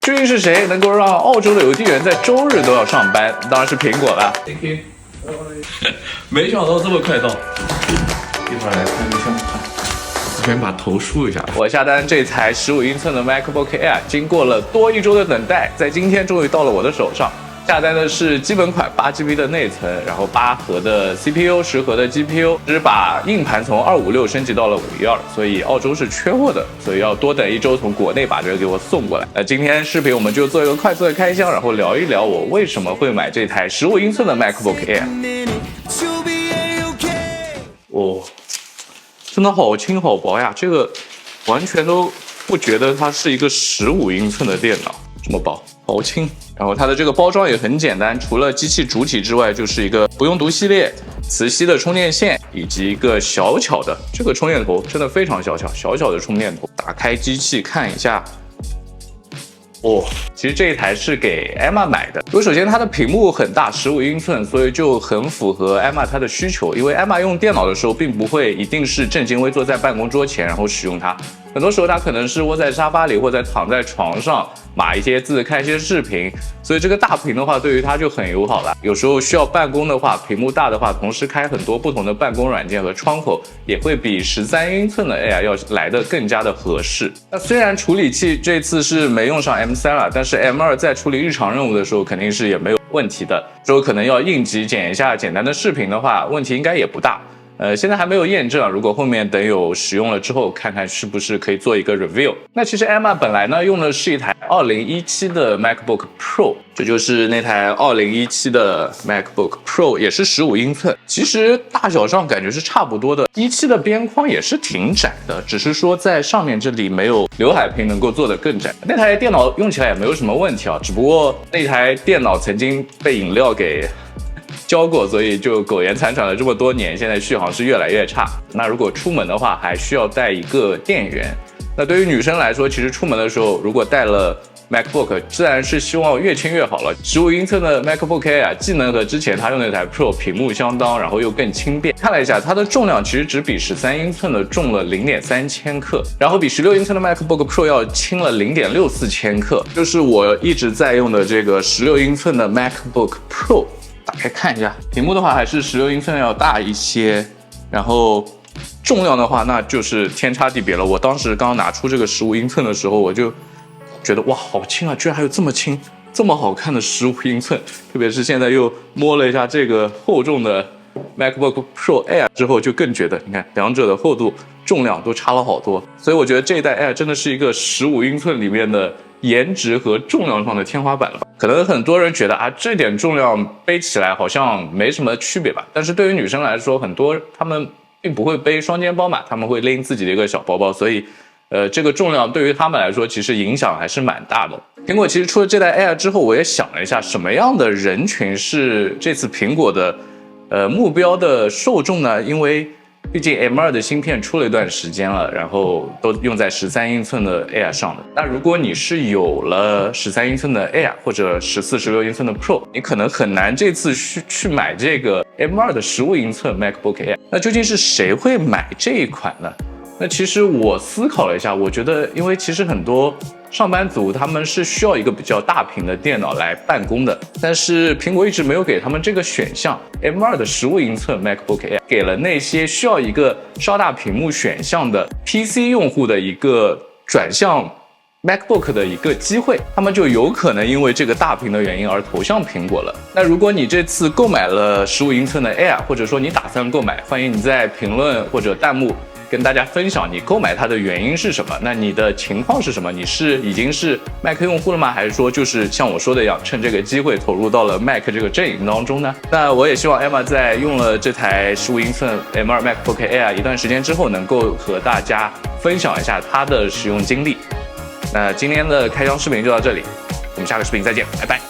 究竟是谁能够让澳洲的邮递员在周日都要上班？当然是苹果了。没想到这么快到，一会儿来看一下。我先把头梳一下。我下单这台15英寸的 MacBook Air， 经过了多1周的等待，在今天终于到了我的手上。下单的是基本款8GB 的内存，然后8核的 CPU， 10核的 GPU， 只是把硬盘从256升级到了512，所以澳洲是缺货的，所以要多等1周从国内把这个给我送过来。今天视频我们就做一个快速的开箱，然后聊一聊我为什么会买这台15英寸的 MacBook Air。哦，真的好轻好薄呀，这个完全都不觉得它是一个15英寸的电脑，这么薄，好轻。然后它的这个包装也很简单，除了机器主体之外，就是一个不用读系列磁吸的充电线，以及一个小巧的这个充电头，真的非常小巧的充电头。打开机器看一下。哦，其实这一台是给 Emma 买的。因为首先它的屏幕很大，15英寸，所以就很符合 Emma 她的需求。因为 Emma 用电脑的时候，并不会一定是正襟危坐在办公桌前然后使用它，很多时候她可能是窝在沙发里，或者躺在床上码一些字、看一些视频。所以这个大屏的话，对于她就很友好了。有时候需要办公的话，屏幕大的话，同时开很多不同的办公软件和窗口，也会比13英寸的 Air 要来的更加的合适。那虽然处理器这次是没用上 M3 了，但是 M2 在处理日常任务的时候肯定是也没有问题的。之后可能要应急剪一下简单的视频的话，问题应该也不大。现在还没有验证，如果后面等有使用了之后，看看是不是可以做一个 review。那其实 Emma 本来呢用的是一台2017的 MacBook Pro， 这就是那台2017的 MacBook Pro， 也是15英寸。其实大小上感觉是差不多的，17的边框也是挺窄的，只是说在上面这里没有刘海屏能够做得更窄。那台电脑用起来也没有什么问题啊，只不过那台电脑曾经被饮料给教过，所以就苟延残喘了这么多年，现在续航是越来越差。那如果出门的话，还需要带一个电源。那对于女生来说，其实出门的时候如果带了 MacBook， 自然是希望越轻越好了。15英寸的 MacBook Air 既能和之前他用的那台 Pro 屏幕相当，然后又更轻便。看了一下，它的重量其实只比13英寸的重了0.3千克，然后比16英寸的 MacBook Pro 要轻了0.64千克，就是我一直在用的这个16英寸的 MacBook Pro。打开看一下，屏幕的话还是16英寸要大一些，然后重量的话那就是天差地别了。我当时刚拿出这个15英寸的时候，我就觉得哇，好轻啊，居然还有这么轻这么好看的15英寸。特别是现在又摸了一下这个厚重的 MacBook Pro Air 之后，就更觉得你看两者的厚度重量都差了好多。所以我觉得这一代 Air 真的是一个15英寸里面的颜值和重量上的天花板了吧。可能很多人觉得啊，这点重量背起来好像没什么区别吧，但是对于女生来说，很多她们并不会背双肩包嘛，她们会拎自己的一个小包包，所以这个重量对于她们来说其实影响还是蛮大的。苹果其实出了这代 Air 之后，我也想了一下，什么样的人群是这次苹果的目标的受众呢？因为毕竟 M2 的芯片出了一段时间了，然后都用在13英寸的 Air 上的。那如果你是有了13英寸的 Air 或者14、16英寸的 Pro， 你可能很难这次去买这个 M2 的15英寸 MacBook Air。那究竟是谁会买这一款呢？那其实我思考了一下，我觉得因为其实很多上班族他们是需要一个比较大屏的电脑来办公的，但是苹果一直没有给他们这个选项。M2 的15英寸 MacBook Air 给了那些需要一个稍大屏幕选项的 PC 用户的一个转向 MacBook 的一个机会，他们就有可能因为这个大屏的原因而投向苹果了。那如果你这次购买了15英寸的 Air， 或者说你打算购买，欢迎你在评论或者弹幕跟大家分享你购买它的原因是什么？那你的情况是什么？你是已经是 Mac 用户了吗？还是说就是像我说的一样，趁这个机会投入到了 Mac 这个阵营当中呢？那我也希望 Emma 在用了这台15英寸 M2 MacBook Air 一段时间之后，能够和大家分享一下它的使用经历。那今天的开箱视频就到这里，我们下个视频再见，拜拜。